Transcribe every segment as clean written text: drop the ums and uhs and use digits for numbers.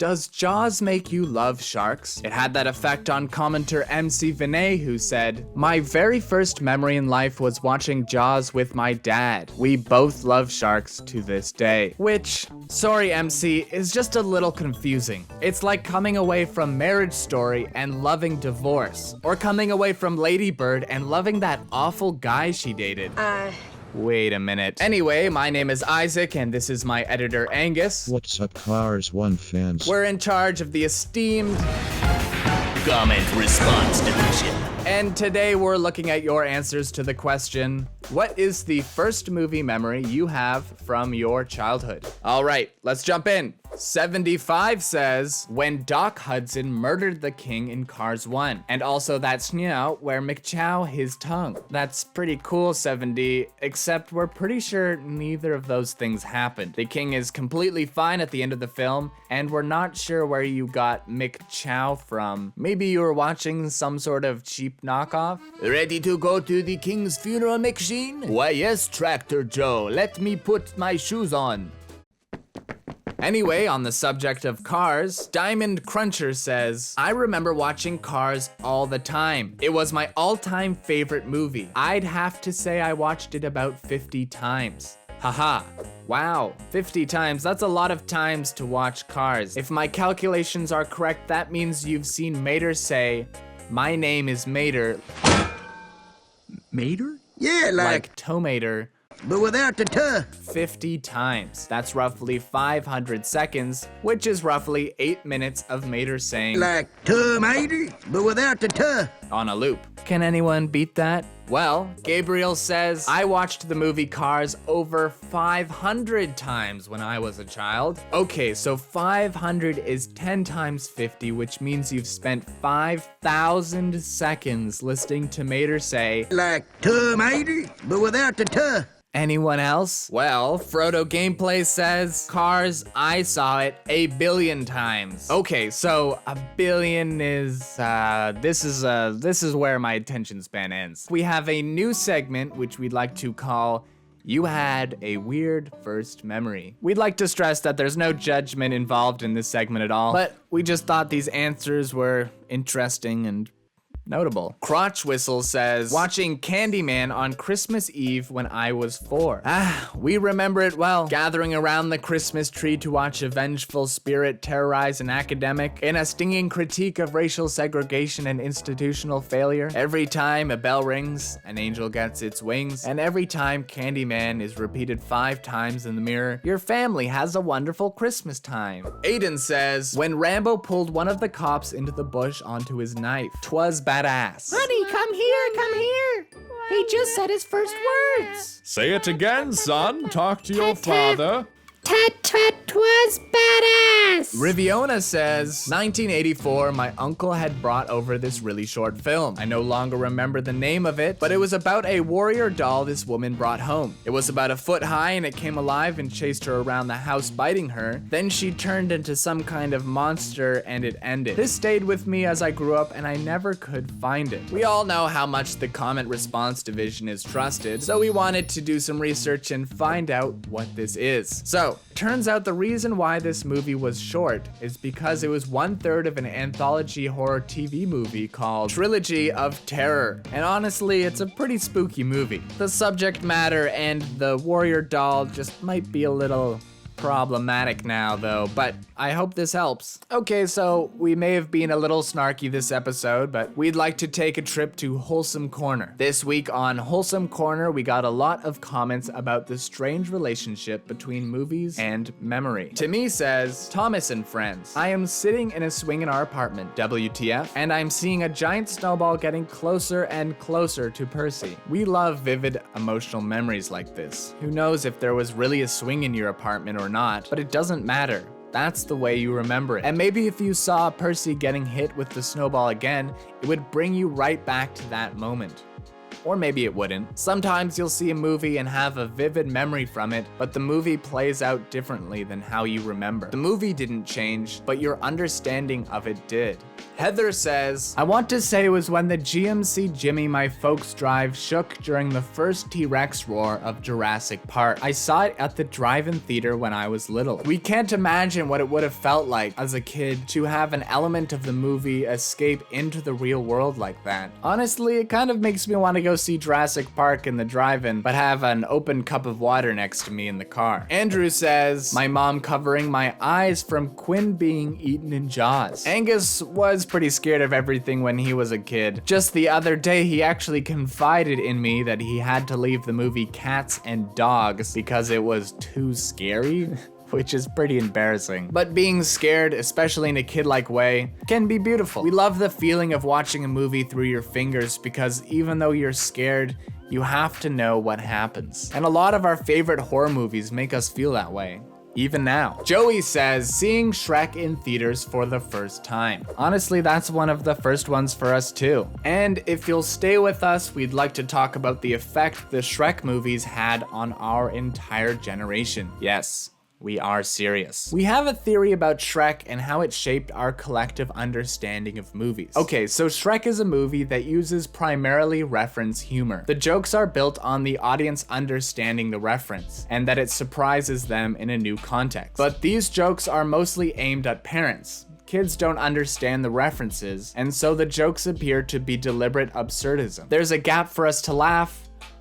does Jaws make you love sharks? It had that effect on commenter MC Vinay, who said, my very first memory in life was watching Jaws with my dad. We both love sharks to this day. Which, sorry MC, is just a little confusing. It's like coming away from Marriage Story and loving Divorce, or coming away from Lady Bird and loving that awful guy she dated. Wait a minute. Anyway, my name is Isaac, and this is my editor, Angus. What's up, Cars 1 fans? We're in charge of the esteemed Comment Response Division. And today we're looking at your answers to the question, what is the first movie memory you have from your childhood? All right, let's jump in. 75 says, when Doc Hudson murdered the king in Cars 1. And also that snout where McChow his tongue. That's pretty cool, 70, except we're pretty sure neither of those things happened. The king is completely fine at the end of the film, and we're not sure where you got McChow from. Maybe you were watching some sort of cheap knockoff? Ready to go to the king's funeral machine? Why yes, Tractor Joe. Let me put my shoes on. Anyway, on the subject of Cars, Diamond Cruncher says, I remember watching Cars all the time. It was my all-time favorite movie. I'd have to say I watched it about 50 times. Haha. Wow, 50 times, that's a lot of times to watch Cars. If my calculations are correct, that means you've seen Mater say, my name is Mater. Mater? Yeah, Like tomater. but without the tuh. 50 times. That's roughly 500 seconds, which is roughly 8 minutes of Mater saying Like tomato, but without the tuh. on a loop. Can anyone beat that? Well, Gabriel says, I watched the movie Cars over 500 times when I was a child. Okay, so 500 is 10 times 50, which means you've spent 5,000 seconds listening to Mater say, Like tomato, but without the tuh. anyone else? Well, Frodo Gameplay says, Cars, I saw it 1 billion times. Okay, so 1 billion is, this is where my attention span ends. We have a new segment, which we'd like to call, You Had a Weird First Memory. We'd like to stress that there's no judgment involved in this segment at all, but we just thought these answers were interesting and notable. Crotch Whistle says, watching Candyman on Christmas Eve when I was 4. We remember it well. Gathering around the Christmas tree to watch a vengeful spirit terrorize an academic in a stinging critique of racial segregation and institutional failure. Every time a bell rings, an angel gets its wings, and every time Candyman is repeated 5 times in the mirror, your family has a wonderful Christmas time. Aiden says, when Rambo pulled one of the cops into the bush onto his knife, 'twas badass. Honey, come here, come here. He just said his first words. Say it again, son. Talk to your father. Was badass. Riviona says, 1984, my uncle had brought over this really short film. I no longer remember the name of it, but it was about a warrior doll this woman brought home. It was about 1 foot high and it came alive and chased her around the house biting her. Then she turned into some kind of monster and it ended. This stayed with me as I grew up and I never could find it. We all know how much the comment response division is trusted, so we wanted to do some research and find out what this is. So, turns out the reason why this movie was short is because it was 1/3 of an anthology horror TV movie called Trilogy of Terror. And honestly, it's a pretty spooky movie. The subject matter and the warrior doll just might be a little problematic now though, but I hope this helps. Okay, so we may have been a little snarky this episode, but we'd like to take a trip to Wholesome Corner. This week on Wholesome Corner, we got a lot of comments about the strange relationship between movies and memory. Timmy says, Thomas and friends, I am sitting in a swing in our apartment, WTF, and I'm seeing a giant snowball getting closer and closer to Percy. We love vivid emotional memories like this. Who knows if there was really a swing in your apartment or not, but it doesn't matter. That's the way you remember it. And maybe if you saw Percy getting hit with the snowball again, it would bring you right back to that moment. Or maybe it wouldn't. Sometimes you'll see a movie and have a vivid memory from it, but the movie plays out differently than how you remember. The movie didn't change, but your understanding of it did. Heather says, I want to say it was when the GMC Jimmy my folks drive shook during the first T-Rex roar of Jurassic Park. I saw it at the drive-in theater when I was little. We can't imagine what it would have felt like as a kid to have an element of the movie escape into the real world like that. Honestly, it kind of makes me want to go see Jurassic Park in the drive-in, but have an open cup of water next to me in the car. Andrew says, my mom covering my eyes from Quinn being eaten in Jaws. Angus was pretty scared of everything when he was a kid. Just the other day, he actually confided in me that he had to leave the movie Cats and Dogs because it was too scary. Which is pretty embarrassing. But being scared, especially in a kid-like way, can be beautiful. We love the feeling of watching a movie through your fingers because even though you're scared, you have to know what happens. And a lot of our favorite horror movies make us feel that way. Even now. Joey says, seeing Shrek in theaters for the first time. Honestly, that's one of the first ones for us too. And if you'll stay with us, we'd like to talk about the effect the Shrek movies had on our entire generation. Yes. We are serious. We have a theory about Shrek and how it shaped our collective understanding of movies. Okay, so Shrek is a movie that uses primarily reference humor. The jokes are built on the audience understanding the reference, and that it surprises them in a new context. But these jokes are mostly aimed at parents. Kids don't understand the references, and so the jokes appear to be deliberate absurdism. There's a gap for us to laugh,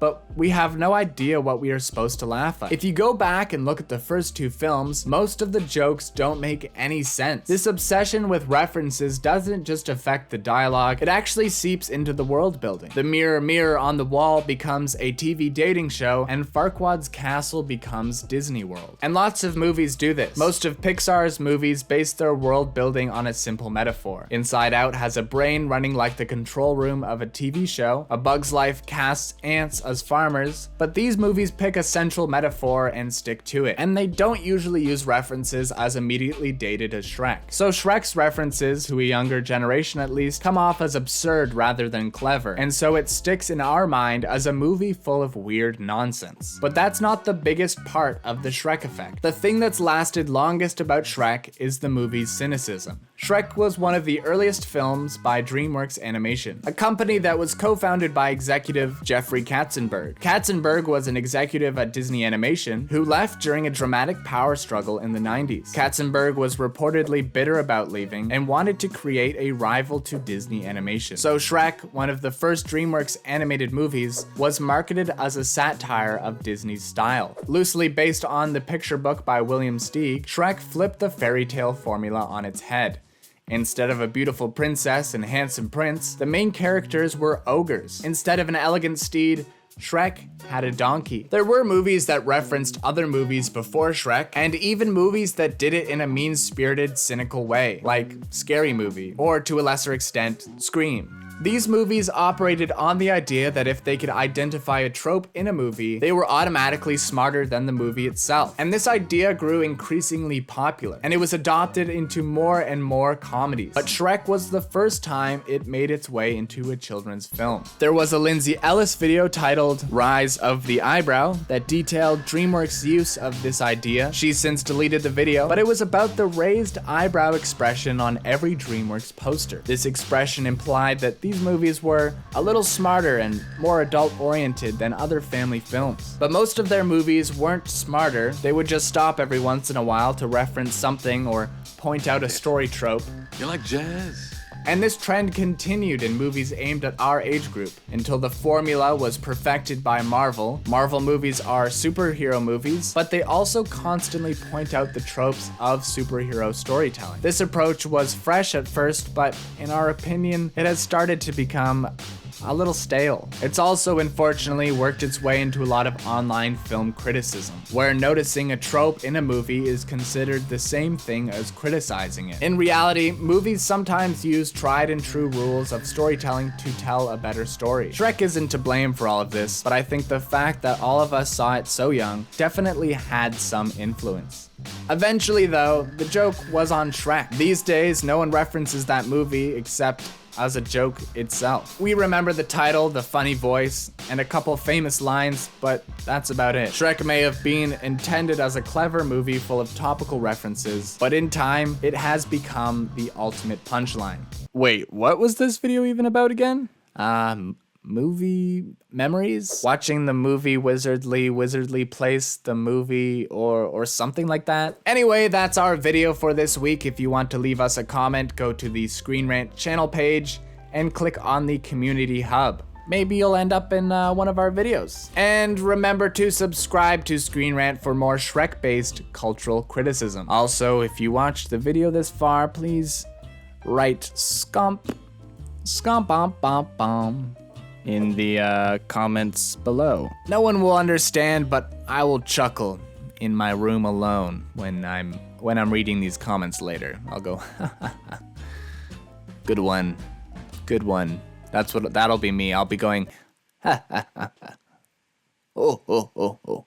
but we have no idea what we are supposed to laugh at. If you go back and look at the first two films, most of the jokes don't make any sense. This obsession with references doesn't just affect the dialogue, it actually seeps into the world building. The mirror mirror on the wall becomes a TV dating show, and Farquaad's castle becomes Disney World. And lots of movies do this. Most of Pixar's movies base their world building on a simple metaphor. Inside Out has a brain running like the control room of a TV show. A Bug's Life casts ants as farmers, but these movies pick a central metaphor and stick to it, and they don't usually use references as immediately dated as Shrek. So Shrek's references, to a younger generation at least, come off as absurd rather than clever, and so it sticks in our mind as a movie full of weird nonsense. But that's not the biggest part of the Shrek effect. The thing that's lasted longest about Shrek is the movie's cynicism. Shrek was one of the earliest films by DreamWorks Animation, a company that was co-founded by executive Jeffrey Katzenberg. Katzenberg was an executive at Disney Animation who left during a dramatic power struggle in the 90s. Katzenberg was reportedly bitter about leaving and wanted to create a rival to Disney Animation. So Shrek, one of the first DreamWorks animated movies, was marketed as a satire of Disney's style. Loosely based on the picture book by William Steig, Shrek flipped the fairy tale formula on its head. Instead of a beautiful princess and handsome prince, the main characters were ogres. Instead of an elegant steed, Shrek had a donkey. There were movies that referenced other movies before Shrek, and even movies that did it in a mean-spirited, cynical way, like Scary Movie, or to a lesser extent, Scream. These movies operated on the idea that if they could identify a trope in a movie, they were automatically smarter than the movie itself. And this idea grew increasingly popular, and it was adopted into more and more comedies. But Shrek was the first time it made its way into a children's film. There was a Lindsay Ellis video titled Rise of the Eyebrow that detailed DreamWorks' use of this idea. She's since deleted the video, but it was about the raised eyebrow expression on every DreamWorks poster. This expression implied that these movies were a little smarter and more adult-oriented than other family films. But most of their movies weren't smarter, they would just stop every once in a while to reference something or point out a story trope. You like jazz? And this trend continued in movies aimed at our age group until the formula was perfected by Marvel. Marvel movies are superhero movies, but they also constantly point out the tropes of superhero storytelling. This approach was fresh at first, but in our opinion, it has started to become a little stale. It's also unfortunately worked its way into a lot of online film criticism, where noticing a trope in a movie is considered the same thing as criticizing it. In reality, movies sometimes use tried and true rules of storytelling to tell a better story. Shrek isn't to blame for all of this, but I think the fact that all of us saw it so young definitely had some influence. Eventually though, the joke was on Shrek. These days, no one references that movie except as a joke itself. We remember the title, the funny voice, and a couple famous lines, but that's about it. Shrek may have been intended as a clever movie full of topical references, but in time, it has become the ultimate punchline. Wait, what was this video even about again? Movie memories? Watching the movie Wizardly Place the movie or something like that. Anyway, that's our video for this week. If you want to leave us a comment, go to the Screenrant Channel Page and click on the Community Hub. Maybe you'll end up in one of our videos. And remember to subscribe to Screenrant for more Shrek-based cultural criticism. Also, if you watched the video this far, please write scomp bom bom bom in the comments below. No one will understand, but I will chuckle in my room alone when I'm reading these comments later. I'll go, good one. That'll be me. I'll be going, oh.